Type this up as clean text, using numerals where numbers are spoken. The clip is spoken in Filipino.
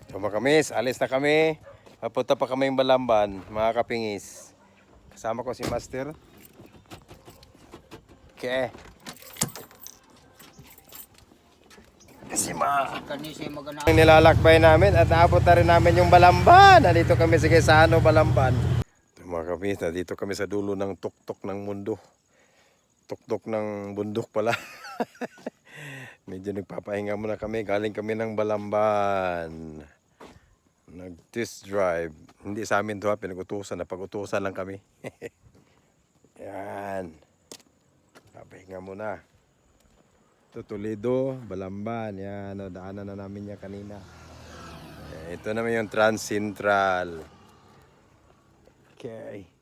So mga kamis, alis na kami. Papunta pa kami yung Balamban, mga kapingis. Kasama ko si Master. Okay. Si ang nilalakbay namin at naabot na rin namin yung Balamban. Nandito kami sa Quezano, Balamban. So, mga kamis, nandito kami sa dulo ng tuktok ng mundo. Tuktok ng bundok pala. Medyo nagpapahinga muna kami. Galing kami ng Balamban. Nag-test drive. Hindi sa amin to ha, pinag-utusan. Napag-utusan lang kami. Yan. Papahinga muna. Ito Toledo, Balamban. Yan, o, daanan na namin yan kanina. Ito naman yung Trans Central. Okay.